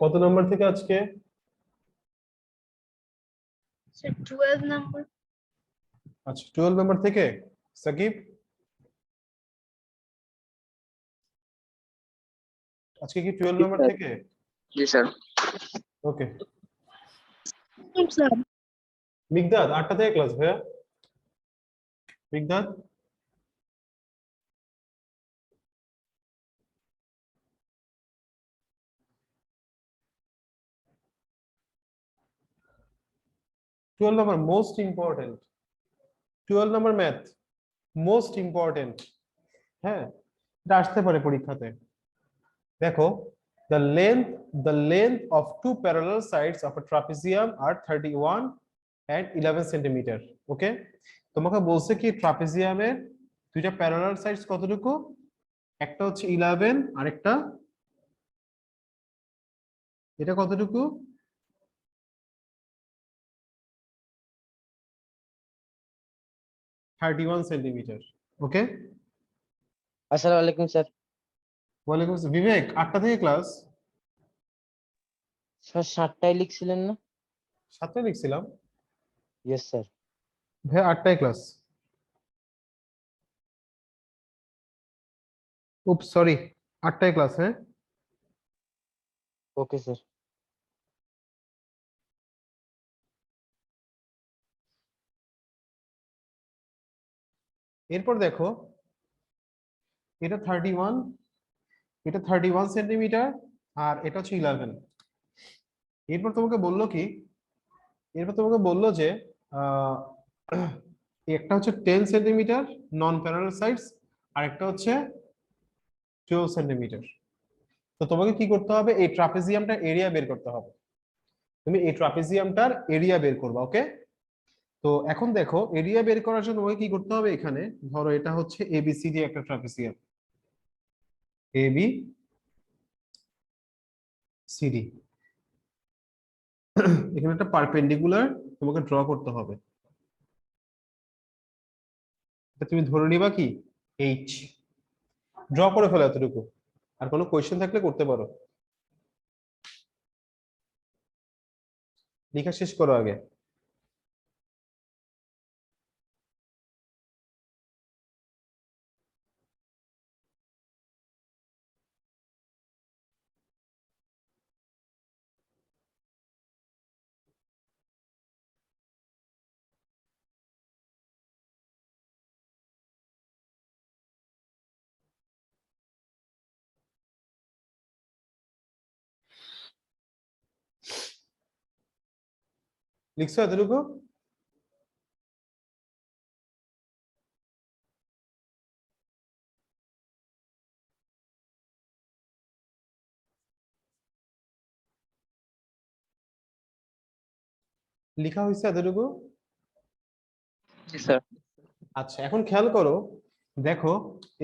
কত নাম্বার থেকে আজকে? Sir 12 number. আচ্ছা 12 নাম্বার থেকে। সাকিব আজকে কি 12 নাম্বার থেকে? জি স্যার। ওকে। স্যার মিগদাদ 8টা থেকে ক্লাস ভাইয়া। Miqdad 12 number most important. 12 number math most important. হ্যাঁ, এটা আসতে পারে পরীক্ষাতে। দেখো, the length of two parallel sides of a trapezium are 31 and 11 centimetre. Okay, তোমাকে বলছে কি ট্রাপিজিয়ামের দুইটা প্যারালাল সাইডস কতটুকু? একটা হচ্ছে 11 আর একটা এটা কতটুকু? 31 সেন্টিমিটার। ওকে, আসসালামু আলাইকুম স্যার। ওয়ালাইকুম আসসালাম। বিবেক 8টা থেকে ক্লাস। স্যার 7টায় লিখছিলেন না? 7টায় লিখছিলাম ইয়েস স্যার। ভাই, 8টায় ক্লাস। উপ সরি, 8টায় ক্লাস। হ্যাঁ, ওকে স্যার। এরপর দেখো, এটা 31, এটা 31 সেন্টিমিটার আর এটা হচ্ছে 11। এরপর তোমাকে বললো কি, এরপর তোমাকে বললো যে আহ, একটা হচ্ছে 10 centimetre non parallel sides are একটা হচ্ছে 12 সেন্টিমিটার। তো তোমাকে কি করতে হবে? এই ট্রাপিজিয়ামটার এরিয়া বের করতে হবে। তুমি এই ট্রাপিজিয়ামটার এরিয়া বের করবা। ওকে, তো এখন দেখো এরিয়া বের করার জন্য তোমাকে কি করতে হবে? এখানে ধরো এটা হচ্ছে এবিসিডি একটা ট্রাপিজিয়াম, এবি সিডি। এখানে একটা পারপেন্ডিকুলার তোমাকে ড্র করতে হবে। এটা তুমি ধরে নিবা কি এইচ। ড্র করে ফেলো এতটুকু, আর কোনো কোয়েশ্চেন থাকলে করতে পারো। লেখা শেষ করো আগে। লিখছো এতটুকু? লেখা হয়েছে এতটুকু? জি স্যার। আচ্ছা, এখন খেয়াল করো, দেখো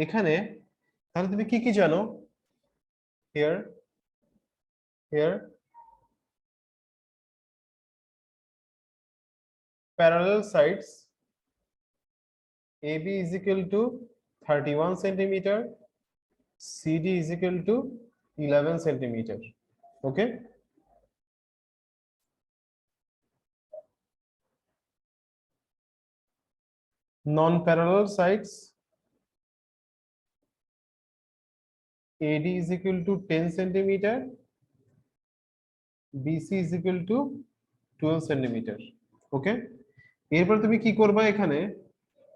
এখানে তাহলে তুমি কি কি জানো? Here, here parallel sides AB is equal to 31 centimeter, CD is equal to 11 centimeter. Okay, non-parallel sides AD is equal to 10 centimeter, BC is equal to 12 centimeter. Okay, এরপর তুমি কি করবা? এখানে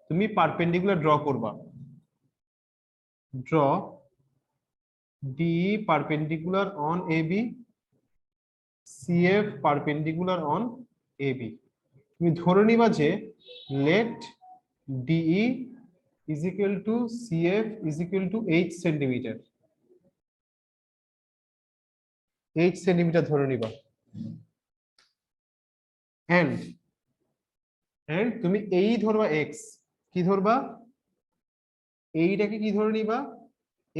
তুমি পারপেন্ডিকুলার ড্র করবা। Draw D perpendicular on AB, CF perpendicular on AB. তুমি ধরে নিবা যে let DE is equal to CF is equal to 8 centimetre. 8 centimetre ধরে নিবা। এন্ড এন্ড তুমি এই ধরবা এক্স। কি ধরবা? এইটাকে কি ধরে নিবা?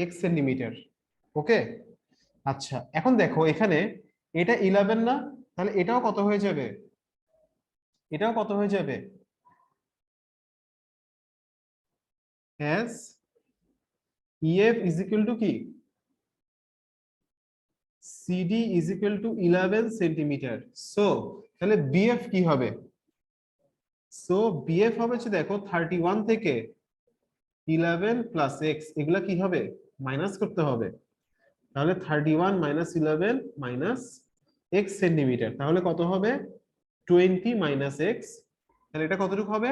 x centimetre. ওকে, আচ্ছা এখন দেখো এখানে এটা 11 না, তাহলে এটাও কত হয়ে যাবে? এটাও কত হয়ে যাবে? as EF is equal to কি CD is equal two 11 centimetre. So তাহলে বিএফ কি হবে? সো বিএফ হবে হচ্ছে দেখো 31 থেকে 11 প্লাস এক্স, এগুলা কি হবে? মাইনাস করতে হবে। তাহলে 31 মাইনাস 11 মাইনাস এক্স সেন্টিমিটার, তাহলে কত হবে? 20 মাইনাস এক্স। তাহলে এটা কতটুকু হবে?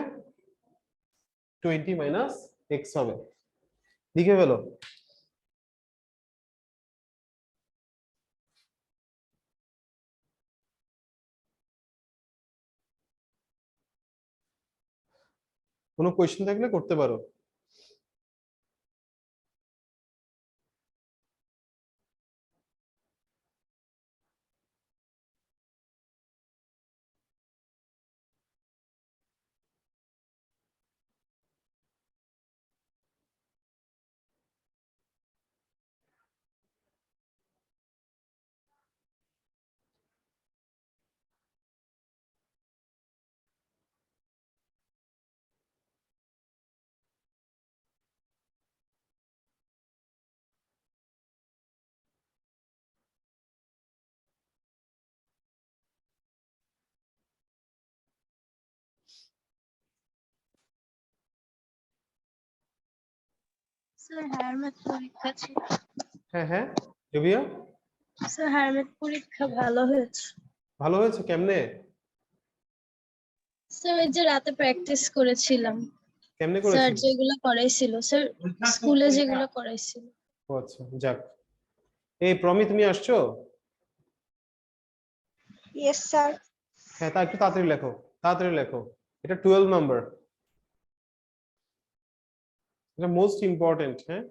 20 মাইনাস এক্স হবে। লিখে ফেলো। কোনো কোয়েশ্চেন থাকলে করতে পারো। স্যার হায়ার ম্যাথ পরীক্ষা ছিল। হ্যাঁ হ্যাঁ জুবিয়া, স্যার হায়ার ম্যাথ পরীক্ষা ভালো হয়েছে। ভালো হয়েছে কেমনে? স্যার ওই যে রাতে প্র্যাকটিস করেছিলাম, কেমনে স্যার করেছিস? যেগুলো করাইছিল, স্যার স্কুলে যেগুলো করাইছিল। ও আচ্ছা, যাক। এই প্রমি, তুমি আসছো? Yes sir. হ্যাঁ, তা একটু তাড়াতাড়ি লেখো, তাড়াতাড়ি লেখো। এটা 12 নাম্বার, এটা মোস্ট ইম্পর্টেন্ট। হ্যাঁ,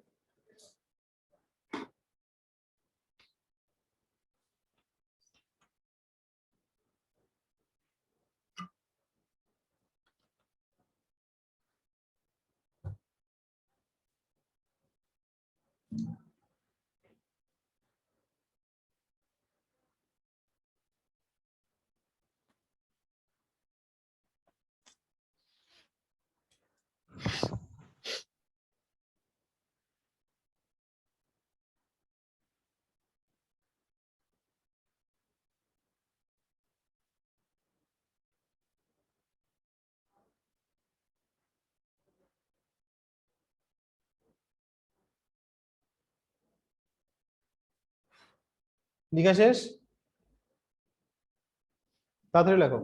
লেখা শেষ? তাড়াতাড়ি লেখো।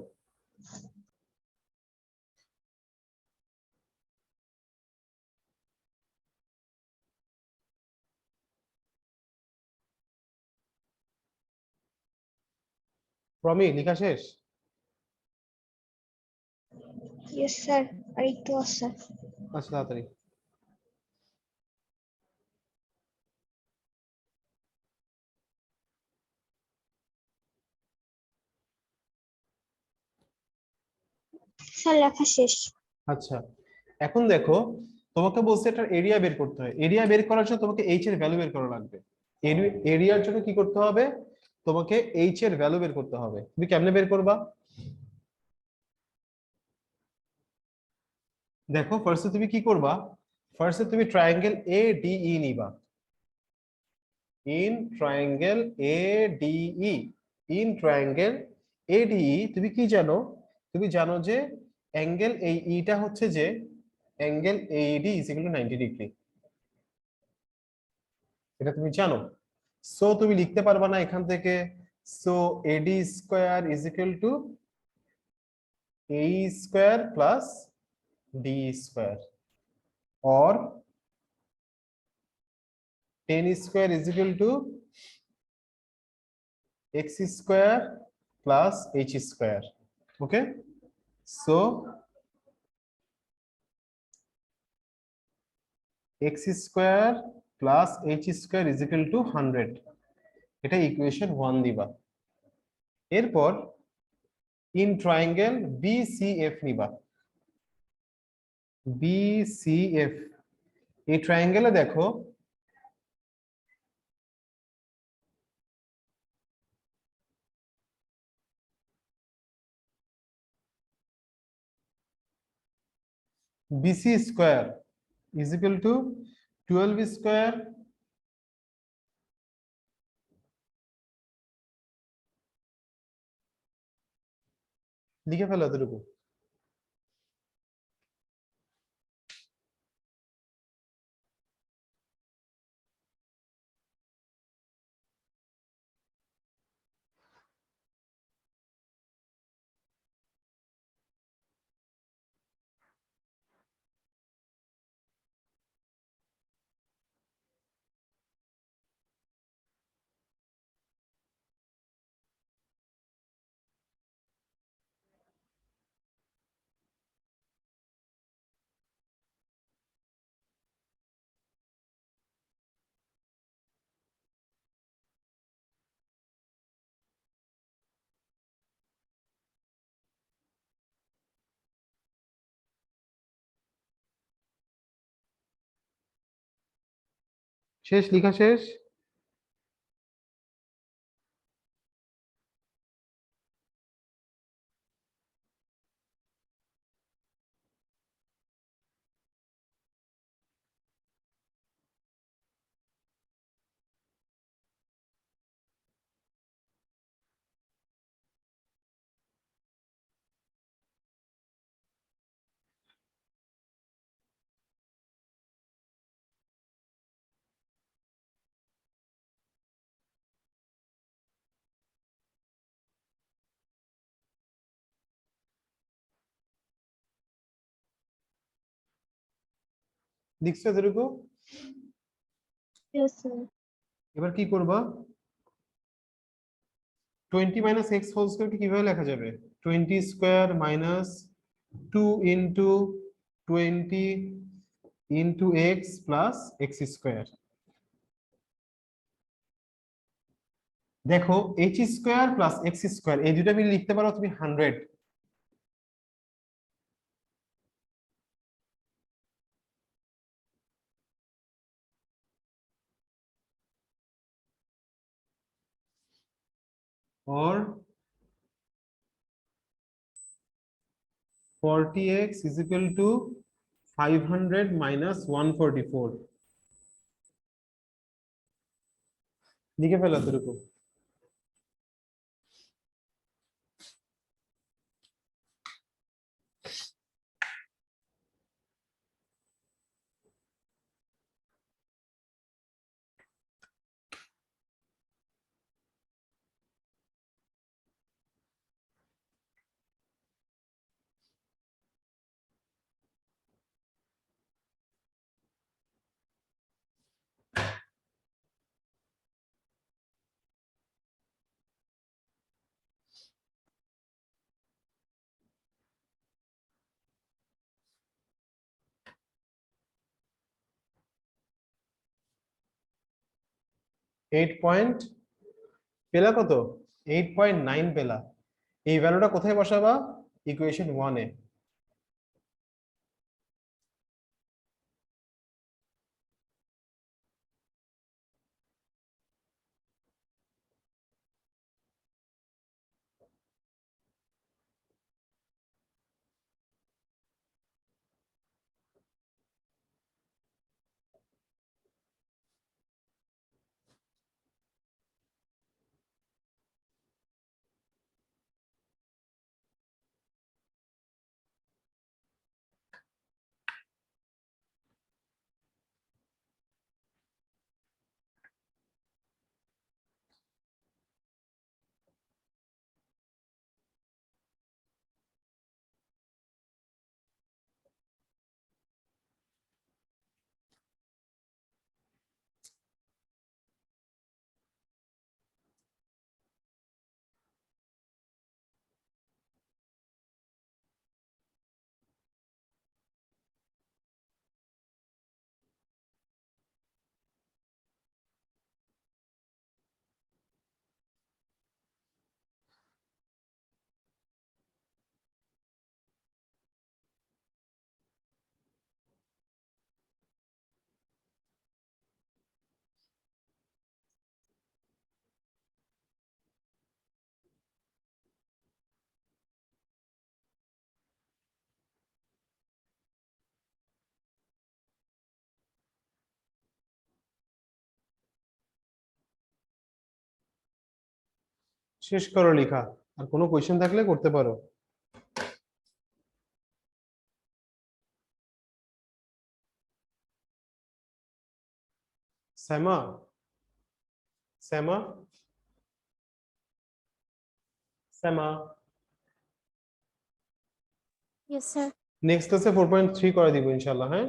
প্রমি, লেখা শেষ? ইয়েস স্যার, আর একটু আছে। আচ্ছা, তাড়াতাড়ি। স্যার লেখা শেষ। আচ্ছা, এখন দেখো, তোমাকে বলছে এটার এরিয়া বের করতে হয়। এরিয়া বের করার জন্য তোমাকে এইচ এর ভ্যালু বের করা লাগবে। এরিয়ার জন্য কি করতে হবে? তোমাকে এইচ এর ভ্যালু বের করতে হবে। তুমি কেমনে বের করবা? দেখো, ফার্স্টে তুমি কি করবা? ফার্স্টে তুমি ট্রায়াঙ্গেল এ ডি ই নিবা। In triangle A D E, in triangle A D E তুমি কি জানো? তুমি জানো যে অ্যাঙ্গেল এই ইটা হচ্ছে যে angle eddy is equal two 90 degree. এটা তুমি জানো। সো তুমি লিখতে পারবা না এখান থেকে, so AD square is equal to A square plus D square, or 10 square is equal to x square plus h square. Okay, so x square plus h square is equal to 100, এটা equation 1 দিবা। এরপর in triangle BCF নিবা। BCF, এই ট্রায়াঙ্গেলে দেখো BC square is equal to 12 square লিখে ফেলো এতটুকু। শেষ, লেখা শেষ। লিখছো এতটুকু? Yes, sir. এবার কি করবা? 20 মাইনাস এক্স হোল স্কয়ারকে কিভাবে লেখা যাবে? 20 square minus 2 into 20 into x plus x square. দেখো H square plus x square এই দুটো মিলে লিখতে পারো তুমি 100। or 40x is equal to 500 minus 144। লিখে ফেলো এতটুকু। এইট পয়েন্ট পেলা কত? 8.9 পেলা। এই ভ্যালুটা কোথায় বসাবা? ইকুয়েশন 1 এ। শেষ করো লেখা। আর কোনো কোয়েশ্চেন থাকলে করতে পারো। Sama, Sama, Sama. Yes sir. Next ক্লাসে 4.3 করে দিব ইনশাআল্লাহ। হ্যাঁ,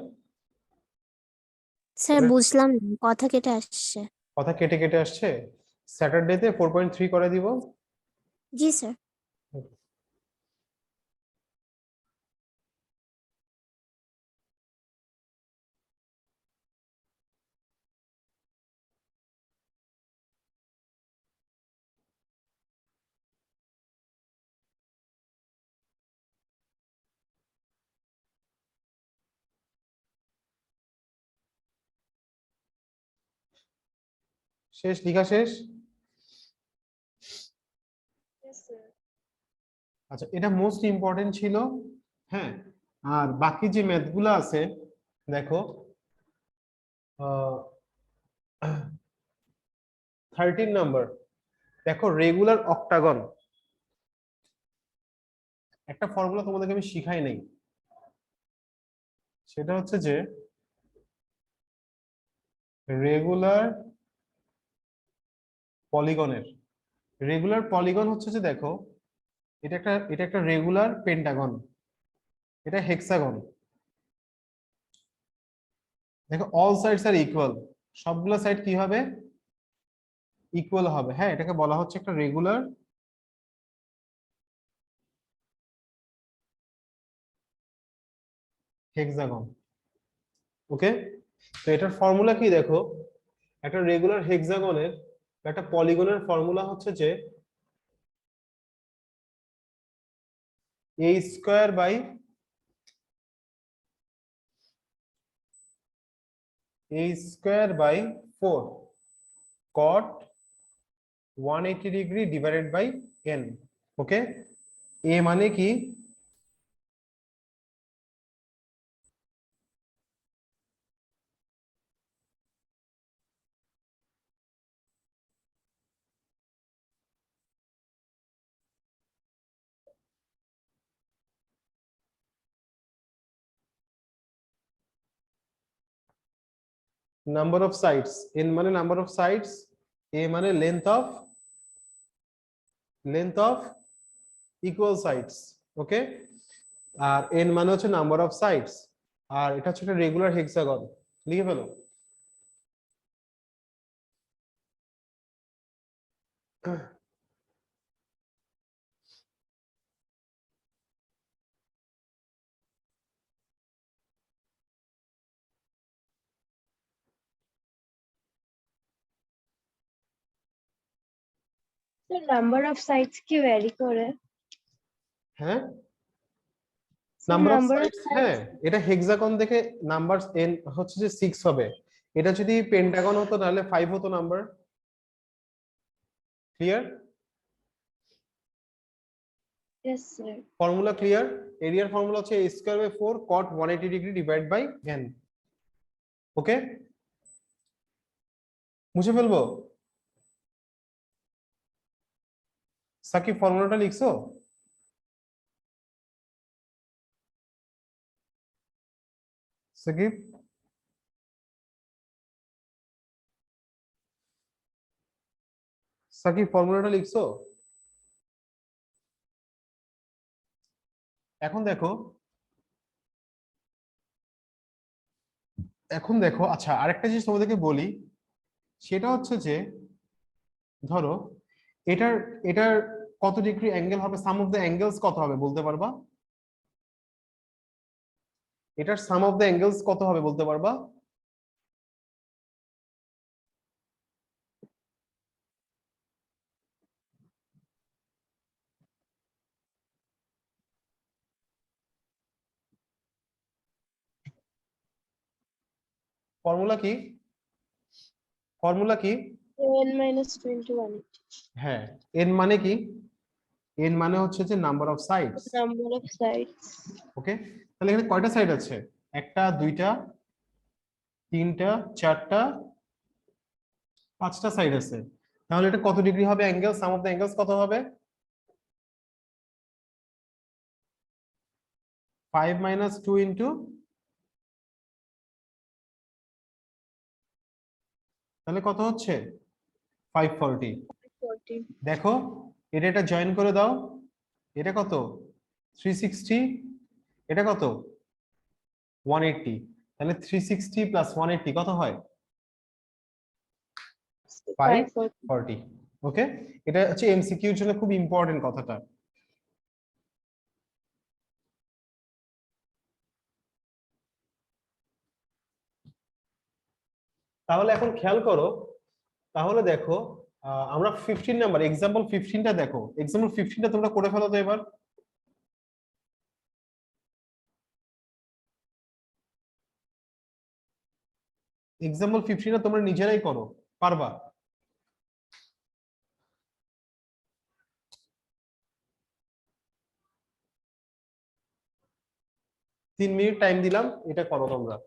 স্যার এবার বুঝলাম না, কথা কেটে আসছে। কথা কেটে কেটে আসছে। স্যাটারডেতে 4.3 করে দিব। জি স্যার। শেষ, লিখা শেষ। আচ্ছা, এটা মোস্ট ইম্পর্টেন্ট ছিল। হ্যাঁ, আর বাকি যে ম্যাথ গুলো আছে দেখো, 13 নাম্বার দেখো, রেগুলার অক্টাগন। একটা ফর্মুলা তোমাদেরকে আমি শিখাই নাই, সেটা হচ্ছে যে রেগুলার পলিগনের, রেগুলার পলিগন হচ্ছে যে দেখো, এটা একটা রেগুলার পেন্টাগন, এটা হেক্সাগন। দেখো অল সাইডস আর ইকুয়াল, সবগুলো সাইড কি হবে? ইকুয়াল হবে। হ্যাঁ, এটাকে বলা হচ্ছে একটা রেগুলার হেক্সাগন। ওকে, তো এটার ফর্মুলা কি দেখো, একটা রেগুলার হেক্সাগনের, একটা পলিগনের ফর্মুলা হচ্ছে যে a square by a² 4 cot 180 degree divided by n। Okay, a মানে কি? নাম্বার অফ সাইডস, n মানে নাম্বার অফ সাইডস, a মানে length of equal sides. Okay, আর n মানে হচ্ছে নাম্বার অফ সাইডস, আর এটা হচ্ছে একটা রেগুলার হেক্সাগন। লিখে ফেলো। স্যার নাম্বার অফ সাইডস কি ভ্যারি করে? হ্যাঁ, sir number of number of sides, sides. হ্যাঁ, এটা হেক্সাগন দেখে নাম্বার n হচ্ছে যে 6 হবে। এটা যদি পেন্টাগন হতো তাহলে 5 হতো number. Clear? Yes sir. Formula clear? এরিয়ার ফর্মুলা হচ্ছে a² 4 cot 180 degree divide by n। Okay, মুছে ফেলবো? সাকিব ফর্মুলাটা লিখছো? সাকিব, সাকিব ফর্মুলাটা লিখছো? এখন দেখো, আচ্ছা, আরেকটা জিনিস তোমাদেরকে বলি, সেটা হচ্ছে যে ধরো এটার এটার কত ডিগ্রি অ্যাঙ্গেল হবে, সাম অফ দ্য অ্যাঙ্গেলস কত হবে বলতে পারবা? এটার সাম অফ দ্য অ্যাঙ্গেলস কত হবে বলতে পারবা? ফর্মুলা কি? ফর্মুলা কি? n-21। হ্যাঁ, এন মানে কি? এন মানে হচ্ছে যে number of sides. Number of sides. Okay, তাহলে এখানে কয়টা সাইড আছে? একটা, দুইটা, তিনটা, চারটা, পাঁচটা সাইড আছে। তাহলে এটা কত ডিগ্রি হবে angle? Some of the angles কত হবে? 5 - 2 ইন্টু তাহলে কত হচ্ছে 540। 40. দেখো এটা এটা জয়েন করে দাও, এটা কত 360, এটা কত 180। তাহলে 360 প্লাস 180 কত হয় 540. 540। ওকে, এটা হচ্ছে এমসিকিউর জন্য খুব ইম্পর্টেন্ট কথাটা। তাহলে এখন খেয়াল করো, তাহলে দেখো আমরা 15 নাম্বার এক্সাম্পল 15টা দেখো, এক্সাম্পল 15টা তোমরা করে ফেলো তো এবার। এক্সাম্পল 15টা তোমরা নিজেরাই করো, পারবা? 3 মিনিট টাইম দিলাম, এটা করো তোমরা।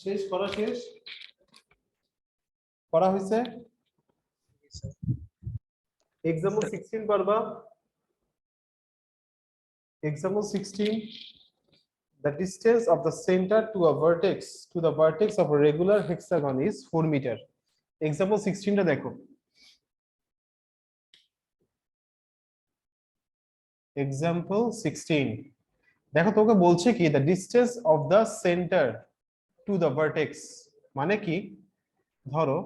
শেষ করা শেষ করা হয়েছে এক্সাম্পল 16 পারবা example 16 the distance of the center to the vertex of a regular hexagon is 4 meter example 16 টা দেখো example 16 দেখো তোকে বলছে কি the distance of the center to the vertex মানে কি ধরো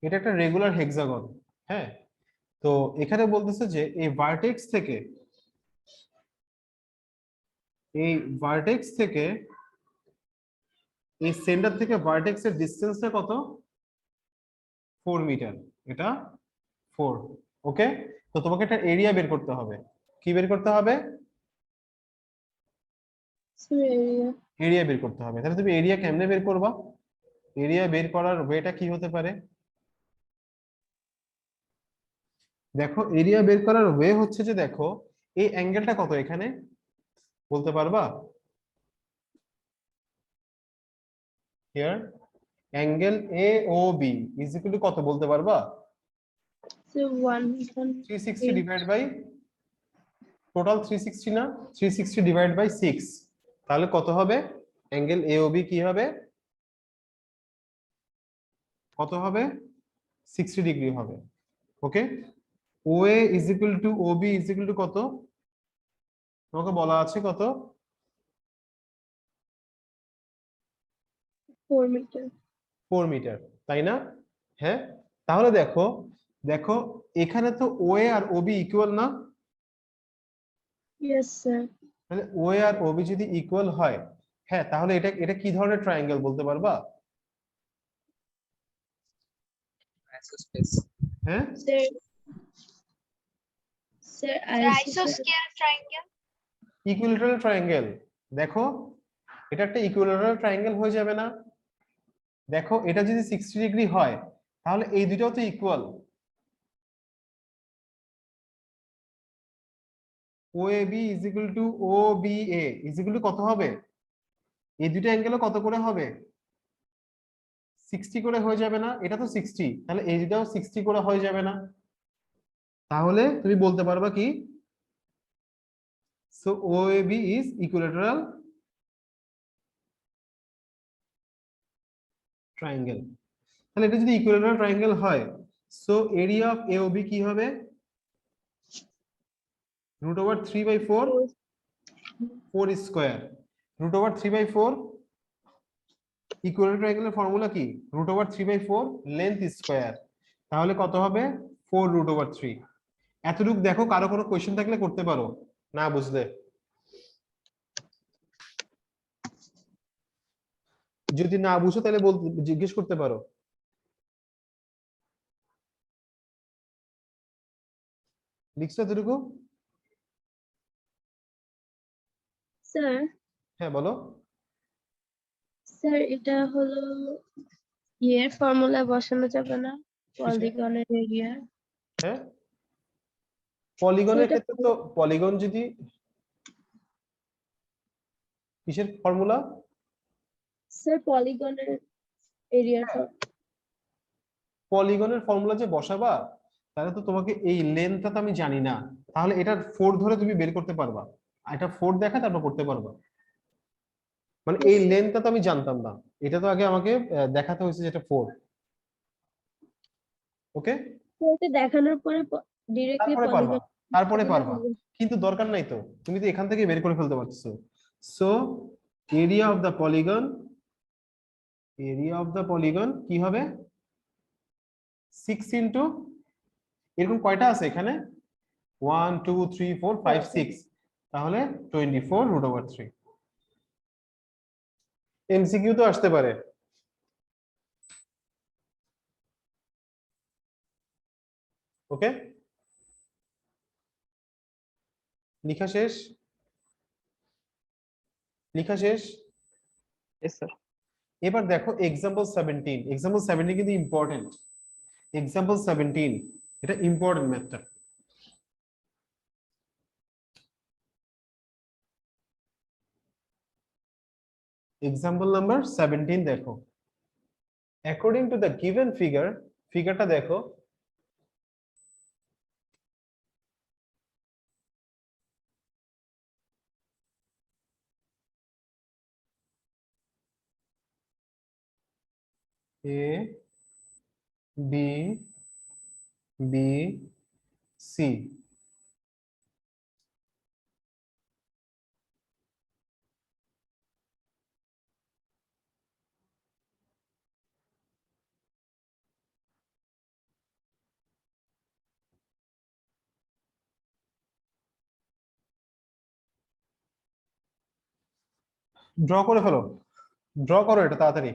এটা একটা রেগুলার হেক্সাগন হ্যাঁ তো এখানে বলতেছে যে এই ভার্টেক্স থেকে এই সেন্টার থেকে ভার্টেক্সের ডিসটেন্সটা কত 4 মিটার এটা 4 ওকে তো তোমাকে একটা এরিয়া বের করতে হবে কি বের করতে হবে Sir, area. এরিয়া বের করতে হবে তাহলে তুমি এরিয়া কেমনে বের করবা এরিয়া বের করার ওয়েটা কি হতে পারে দেখো এরিয়া বের করার ওয়ে হচ্ছে যে দেখো এই অ্যাঙ্গেলটা কত এখানে বলতে পারবা here angle AOB is equal two কত বলতে পারবা Sir, 360 ডিভাইড বাই টোটাল 360 না 360 ডিভাইড বাই 6 তাহলে কত হবে অ্যাঙ্গেল AOB কি হবে কত হবে 60 ডিগ্রি হবে ওকে OA is equal two OB is equal two কত তোমাকে বলা আছে কত 4 meter. 4 মিটার তাই না হ্যাঁ তাহলে দেখো দেখো এখানে তো OA আর OB ইকুয়াল না Yes, sir. তাহলে OA আর OB যদি ইকুয়াল হয় হ্যাঁ তাহলে এটা এটা কি ধরনের ট্রায়াঙ্গেল বলতে পারবা Isosceles. হ্যাঁ Sir, sir, Isoscale triangle. Equilateral triangle দেখো এটা একটা ইকুইল্যাটারাল ট্রায়াঙ্গেল হয়ে যাবে না দেখো এটা যদি 60 ডিগ্রি হয় তাহলে এই দুটোও তো equal OAB is equal to OBA is equal to কত হবে এই দুটো অ্যাঙ্গেলও কত করে হবে 60 করে হয়ে যাবে না এটা তো 60 তাহলে এই দুটাও 60 করে হয়ে যাবে না তাহলে তুমি বলতে পারবা কি so OAB is equilateral triangle তাহলে এটা যদি ইকুইল্যাটারাল ট্রায়াঙ্গেল হয় সো এরিয়া অফ AOB কি হবে √3/4 4 স্কয়ার √3/4 ইকুইল্যাটারাল ট্রায়াঙ্গেলের ফর্মুলা কি √3/4 লেন্থ স্কয়ার তাহলে কত হবে 4√3 এতটুকু দেখো কারো কোনো কোশ্চেন থাকলে করতে পারো না বুঝলে যদি না বুঝো তাহলে জিজ্ঞেস করতে পারো লিখছো এতটুকু sir, হ্যাঁ বলো sir, এটা হলো এর ফর্মুলা বসানো যাবে না পলিগনের এরিয়া হ্যাঁ পলিগনের সেটা ক্ষেত্রে তো পলিগন যদি কিসের ফর্মুলা স্যার পলিগনের এরিয়া পলিগনের ফর্মুলা যে বসাবা তাহলে তো তোমাকে এই লেন্থটা তো আমি জানি না তাহলে এটার 4 ধরে তুমি বের করতে পারবা এটা 4 দেখা তারপর করতে পারবা মানে এই লেন্থটা তো আমি জানতাম না এটা তো আগে আমাকে দেখাতে হয়েছে যেটা 4 ওকে এটা দেখানোর পরে ডাইরেক্টলি তারপরে পারবা কিন্তু দরকার নাই তো তুমি তো এখান থেকে বের করে ফেলতে পারছো so area of the polygon কি হবে 6 ইনটু এরকম কয়টা আছে এখানে 1 2 3 4 5 6 তাহলে 24√3 এমসিকিউ তো আসতে পারে ওকে লেখা শেষ Yes, sir. এবার দেখো এক্সাম্পল 17 কিন্তু ইম্পর্টেন্ট এক্সাম্পল 17 এটা ইম্পর্টেন্ট ম্যাথটা এক্সাম্পল নাম্বার 17 দেখো, according to the given figure, ফিগারটা দেখো, A B B C, draw করে ফেলো, ড্র করো এটা তাড়াতাড়ি।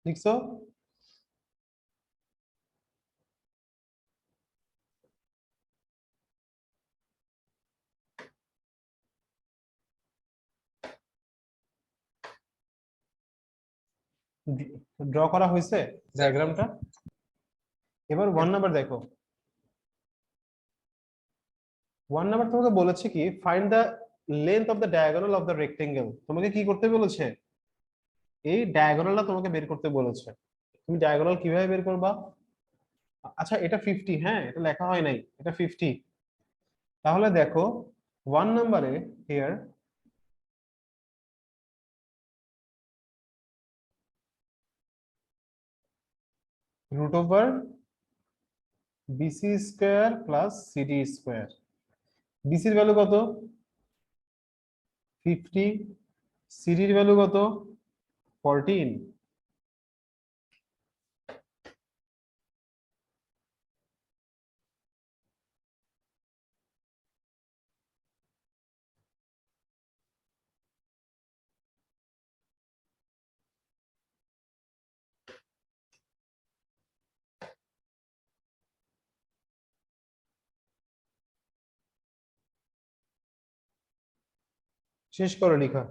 লিখছো? ড্র করা হয়েছে ডায়াগ্রামটা? এবার 1 নাম্বার দেখো, 1 নাম্বার তোমাকে বলেছে কি, find the length of the diagonal of the rectangle. তোমাকে কি করতে বলেছে? এই ডায়াগোনালটা তোমাকে বের করতে বলেছে। তুমি ডায়াগোনাল কিভাবে বের করবা? আচ্ছা এটা 50, হ্যাঁ এটা লেখা হয় নাই, এটা 50। তাহলে দেখো 1 নাম্বারে here root over BC square plus CD square. বিসির ভ্যালু কত? 50। সিডির ভ্যালু কত? 14। শেষ করো লেখা।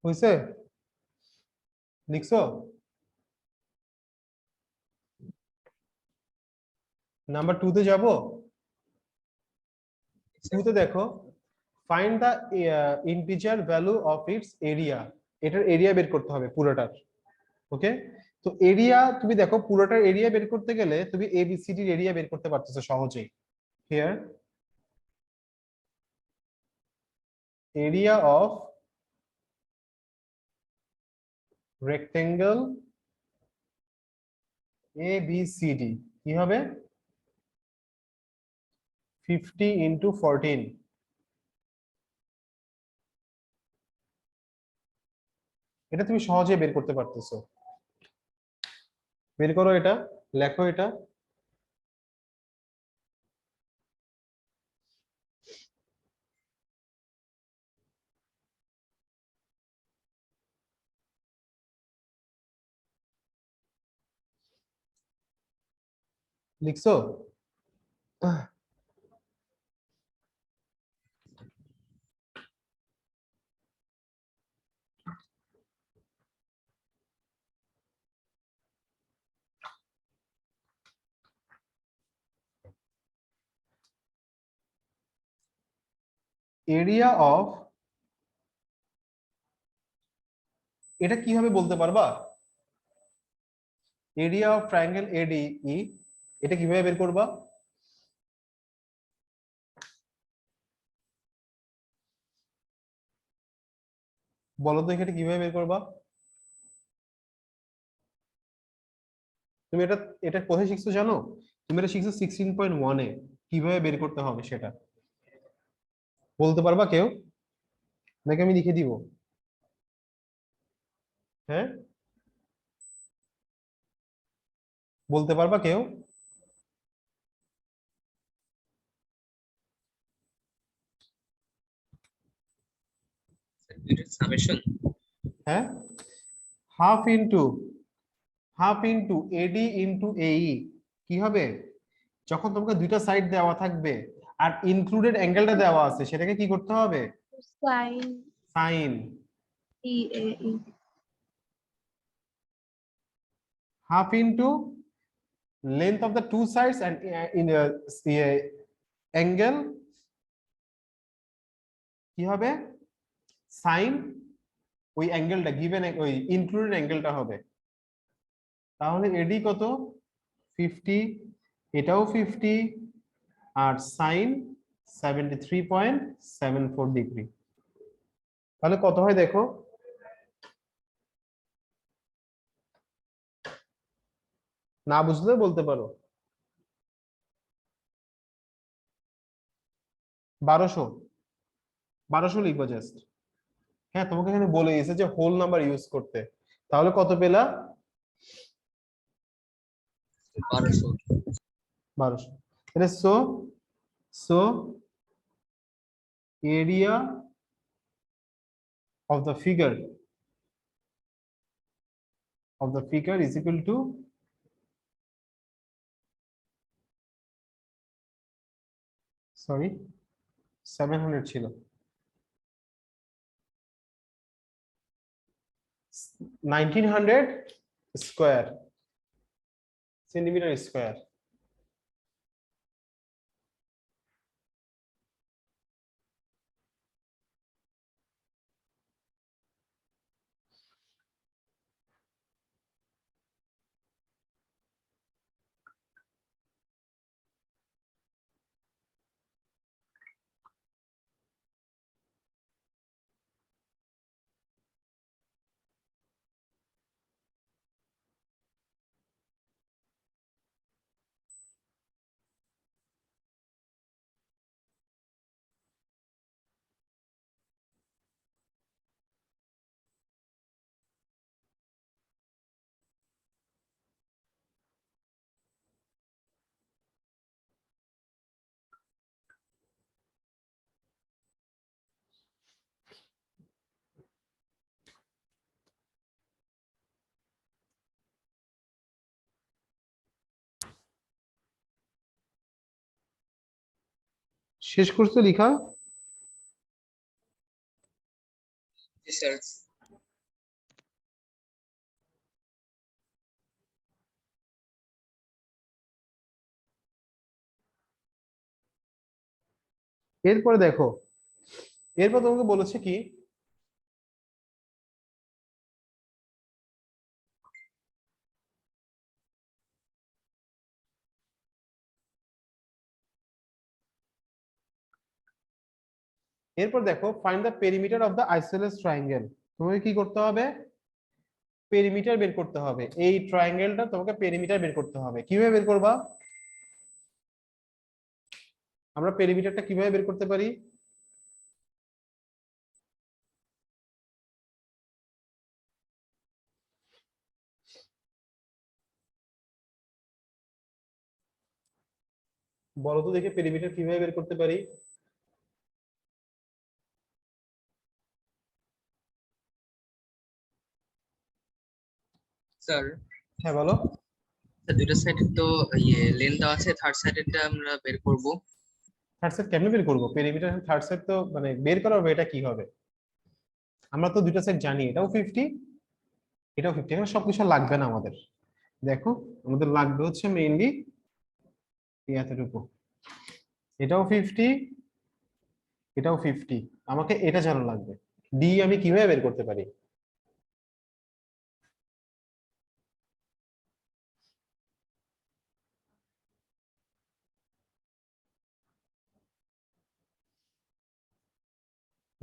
হয়েছে? লিখছো? নাম্বার 2 তে যাবো। 2 তে দেখো, find the integer value of its area. এটার এরিয়া বের করতে হবে পুরোটার। ওকে, তো এরিয়া তুমি দেখো, পুরোটার এরিয়া বের করতে গেলে তুমি এবিসিডির এরিয়া বের করতে পারতেছো সহজেই। Here area of rectangle ABCD কি হবে? 50 ইন্টু 14। এটা তুমি সহজে বের করতে পারতেছো। বের করো এটা, লেখো এটা। লিখছো? এরিয়া অফ, এটা কিভাবে বলতে পারবা? এরিয়া অফ ট্রায়াঙ্গেল এডিই, এটা কিভাবে বের করবা? বলো তো এটা কিভাবে বের করবা? তুমি এটা এটা কোথায় শিখছো জানো? তুমি এটা শিখছো 16.1 এ, কিভাবে বের করতে হবে সেটা বলতে পারবা কেউ, নাকি আমি লিখে দিব? হ্যাঁ, বলতে পারবা কেউ? It is summation. হ্যাঁ, হাফ ইনটু এডি ইনটু এই কি হবে? যখন তোমাকে দুইটা সাইড দেওয়া থাকবে আর ইনক্লুডেড অ্যাঙ্গেলটা দেওয়া আছে, সেটাকে কি করতে হবে? Sine sine. E A E half into length of the two sides and in a angle কি হবে? সাইন ওই অ্যাঙ্গেলটা গিভেন, ওই ইনক্লুডেড অ্যাঙ্গেলটা হবে। তাহলে এডি কত? 50, এটাও 50, আর সাইন 73.74 ডিগ্রি। তাহলে কত হয় দেখো? না বুঝলে বলতে পারো। 1200 লিখবো জাস্ট। হ্যাঁ, তোমাকে এখানে বলে দিয়েছে যে হোল নাম্বার ইউজ করতে। তাহলে কত পেলা? 1200. 1200। তাহলে so area of the figure is equal to sorry 700 ছিল, 1900 স্কয়ার সেন্টিমিটার স্কয়ার। শেষ করছো লেখা? Yes, sir. এরপরে দেখো, এরপর তোমাকে বলেছে কি, এরপর দেখো find the perimeter of the isosceles triangle. তোমাকে কি করতে হবে? পেরিমিটার বের করতে হবে। এই ট্রায়াঙ্গেলটা তোমাকে পেরিমিটার বের করতে হবে। কিভাবে বের করবা? আমরা পেরিমিটারটা কিভাবে বের করতে পারি? বলো তো দেখি পেরিমিটার কিভাবে বের করতে পারি? স্যার হ্যাঁ বলো। দুইটা সাইডের তো ইয়ে লেন দেওয়া আছে, থার্ড সাইডেরটা আমরা বের করব। থার্ড সেট কেমনে বের করবো? পেরিমিটার থার্ড সেট তো মানে বের করার ওয়েটা কি হবে? আমরা তো দুইটা সেট জানি, এটাও 50, এটাও 50, এখানে সবকিছু আর লাগবে না আমাদের। দেখো, আমাদের লাগবে হচ্ছে মেইনলি এতটুকু, এটাও 50, এটাও 50, আমাকে এটা জানা লাগবে। ডি আমি কিভাবে বের করতে পারি?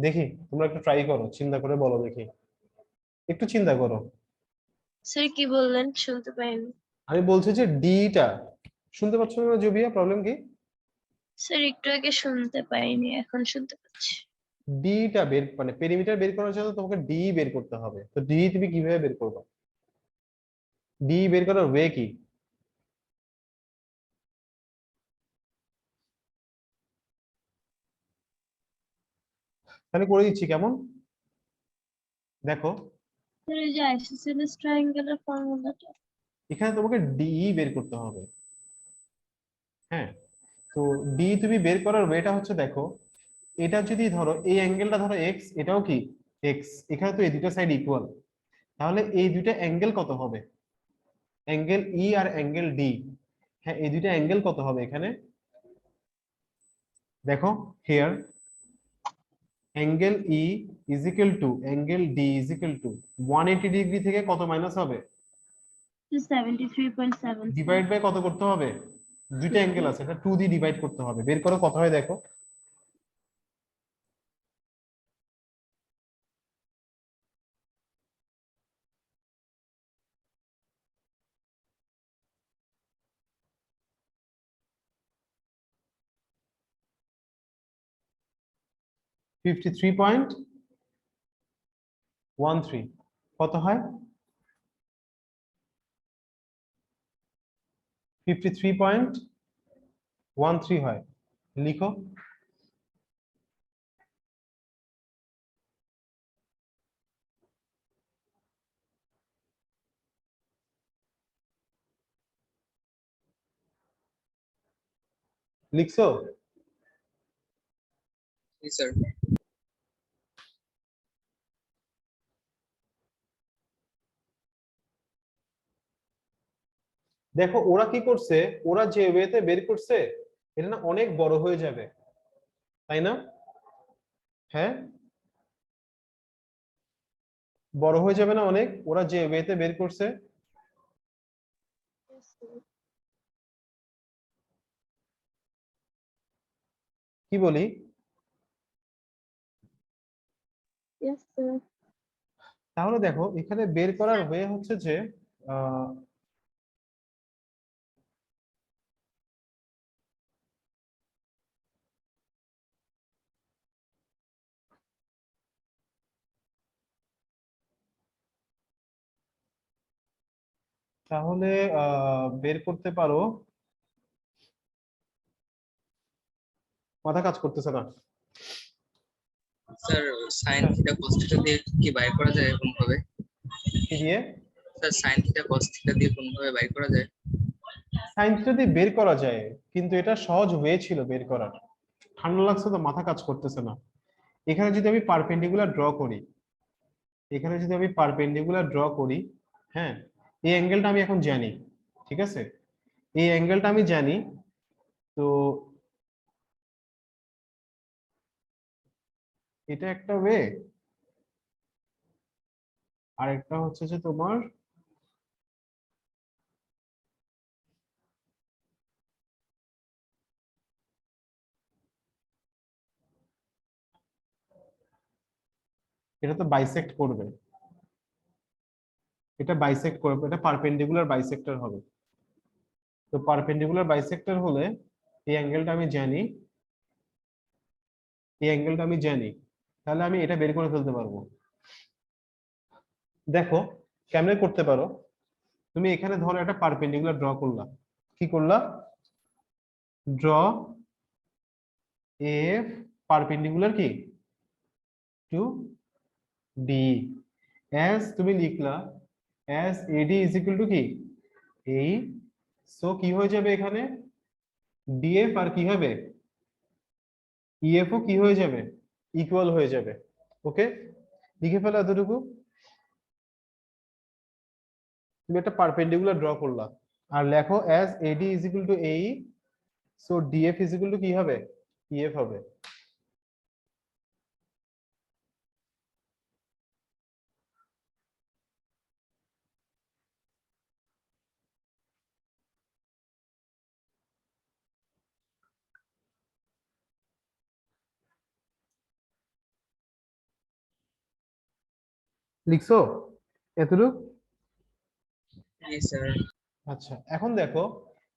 দেখি তোমরা একটু ট্রাই করো, চিন্তা করে বলো দেখি, একটু চিন্তা করো। স্যার কি বললেন শুনতে পাইনি। আমি বলছি যে ডিটা শুনতে পাচ্ছ না জুবিয়া, প্রবলেম কি? স্যার একটু আগে শুনতে পাইনি, এখন শুনতে পাচ্ছি। ডিটা বের মানে পেরিমিটার বের করার জন্য তোমাকে ডি বের করতে হবে, তো ডি তুমি কিভাবে বের করবে? ডি বের করার ওয়ে কি? তাহলে করে দিচ্ছি, কেমন দেখো, স্যার এই যে আইসোসেলেস ট্রায়াঙ্গেলের ফর্মুলাটা। এখানে তোমাকে ডি বের করতে হবে। হ্যাঁ, তো ডি তুমি বের করার ওয়েটা হচ্ছে, দেখো এটা যদি ধরো এই অ্যাঙ্গেলটা ধরো এক্স, এটাও কি এক্স, এখানে তো এই দুটো সাইড ইকুয়াল, তাহলে এই দুটো অ্যাঙ্গেল কত হবে? অ্যাঙ্গেল ই আর অ্যাঙ্গেল ডি, হ্যাঁ এই দুটো অ্যাঙ্গেল কত হবে এখানে? দেখো here angle E is equal to angle D is equal two 180 degree থেকে কত মাইনাস হবে? 73.7 ডিভাইড বাই কত করতে হবে? দুইটা অ্যাঙ্গেল আছে, এটা 2 দিয়ে ডিভাইড করতে হবে, বের করো কত হয় দেখো। Fifty three point one three কত হয়? 53.13 হয়, লিখো। লিখছো? জি স্যার। দেখো ওরা কি করছে, ওরা যে ওয়েতে বের করছে এটা না অনেক বড় হয়ে যাবে, তাই না? হ্যাঁ, বড় হয়ে যাবে না অনেক, ওরা যে ওয়েতে বের করছে? কি বলি? Yes, sir. তাহলে দেখো এখানে বের করার ওয়ে হচ্ছে যে আহ, তাহলে বের করতে পারো, মাথা কাজ করতেছে না। Sir sine theta cos theta দিয়ে কি বাইর করা যায় এরকম ভাবে? কি দিয়ে? Sir sine theta cos theta দিয়ে কোন ভাবে বাইর করা যায়? সাইন থিটা দিয়ে বের করা যায়, কিন্তু এটা সহজ ওয়ে ছিল বের করার। ঠান্ডা লাগছে তো, মাথা কাজ করতেছে না। এখানে যদি আমি পারপেন্ডিকুলার ড্র করি, এখানে যদি আমি পারপেন্ডিকুলার ড্র করি, হ্যাঁ এই অ্যাঙ্গেলটা আমি এখন জানি, ঠিক আছে, এই অ্যাঙ্গেলটা আমি জানি, তো এটা একটা ওয়ে। আর একটা হচ্ছে যে তোমার এটা তো বাইসেক্ট করবে, এটা বাইসেক্ট করবে, এটা পারপেন্ডিকুলার বাইসেক্টর হবে। তো পারপেন্ডিকুলার বাইসেক্টর হলে এই অ্যাঙ্গেলটা আমি জানি, এই অ্যাঙ্গেলটা আমি জানি, তাহলে আমি এটা বের করে ফেলতে পারবো। দেখো কেমনে করতে পারো, তুমি এখানে ধরো একটা পারপেন্ডিকুলার ড্র করলা, কি করলা? draw a perpendicular কি to D as তুমি লিখলা as AD is equal to কি এই সো কি হয়ে যাবে এখানে DF আর কি হবে EF ও কি হয়ে যাবে ইকুয়াল হয়ে যাবে ওকে লিখে ফেলো এতটুকু তুমি একটা পারপেন্ডিকুলার ড্র করলা আর লেখো as AD is equal to AE so DF is equal to কি হবে EF হবে লিখছো এতটুকু Yes, sir. আচ্ছা এখন দেখো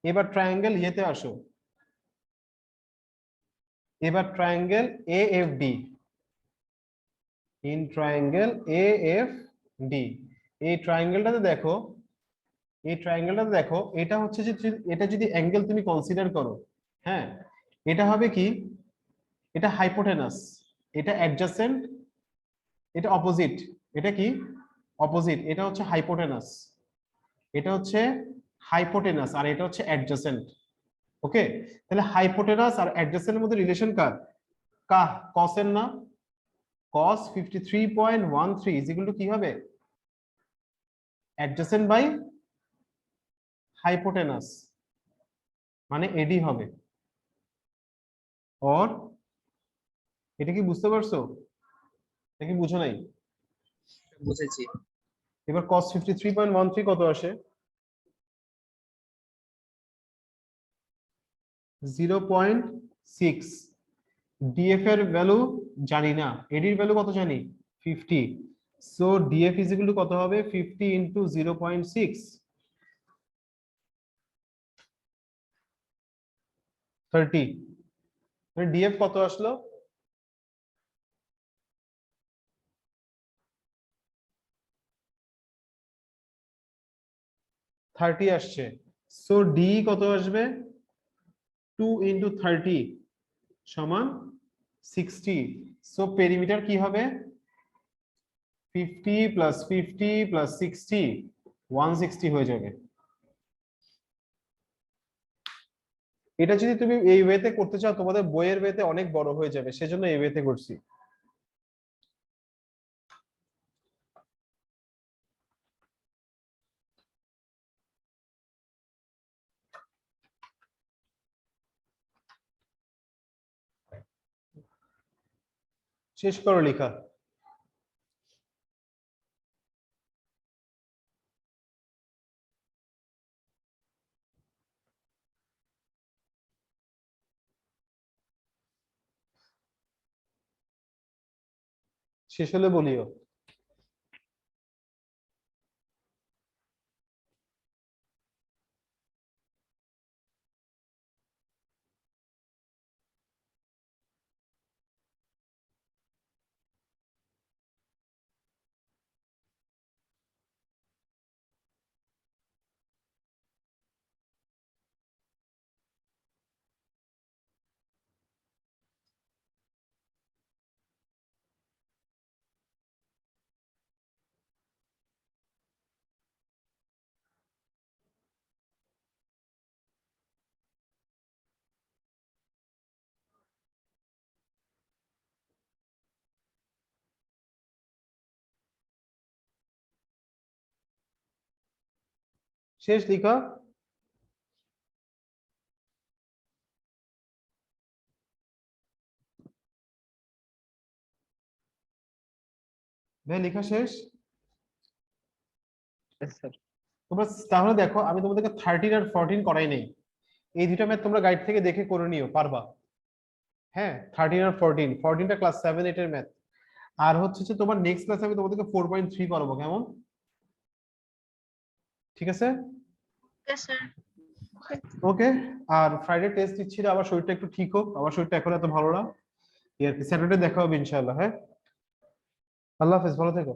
এবার ট্রায়াঙ্গেল ইয়েতে আসো এবার triangle AFD in triangle AFD এই ট্রায়াঙ্গেলটাতে দেখো এটা হচ্ছে যে এটা যদি অ্যাঙ্গেল তুমি কনসিডার করো হ্যাঁ এটা হবে কি এটা হাইপোটেনাস এটা অ্যাডজাসেন্ট এটা অপোজিট এটা কি অপোজিট এটা হচ্ছে হাইপোটেনাস এটা হচ্ছে হাইপোটেনাস আর এটা হচ্ছে অ্যাডজাসেন্ট ওকে তাহলে হাইপোটেনাস আর অ্যাডজাসেন্টের মধ্যে রিলেশন কার কসের না cos 53.13 is equal to কি হবে অ্যাডজাসেন্ট বাই হাইপোটেনাস মানে AD হবে और এটা কি বুঝতে পারছো এটা কি বুঝো নাই বুঝেছি। এবার cos 53.13 কত আসে 0.6 DF এর ভ্যালু জানি না AD এর ভ্যালু কত জানি 50 so DF is equal two কত হবে 50 ইনটু 0.6 30 মানে DF কত আসলো থার্টি আসছে সো ডি কত আসবে 2 ইনটু 30 সমান 60 সো পেরিমিটার কি হবে 50 প্লাস 50 প্লাস 60 160 হয়ে যাবে এটা যদি তুমি এই ওয়েতে করতে চাও তোমাদের বইয়ের ওয়েতে অনেক বড় হয়ে যাবে সেজন্য এই ওয়েতে করছি শেষ করো লেখা শেষ হলে বলিও শেষ লেখা ভাই লেখা শেষ তোমরা তাহলে দেখো আমি তোমাদেরকে 13 আর 14 করাই নেই এই দুটো ম্যাথ তোমরা গাইড থেকে দেখে করে নিও পারবা হ্যাঁ 13 আর 14টা ক্লাস 7 8 এর ম্যাথ আর হচ্ছে যে তোমার নেক্সট ক্লাসে আমি তোমাদেরকে 4.3 করাবো কেমন ঠিক আছে Yes, sir. ওকে আর ফ্রাইডে টেস্ট দিচ্ছি না আমার শরীরটা একটু ঠিক হোক আমার শরীরটা এখন এত ভালো না স্যাটারডে দেখা হবে ইনশাআল্লাহ হ্যাঁ আল্লাহ হাফেজ ভালো থেকো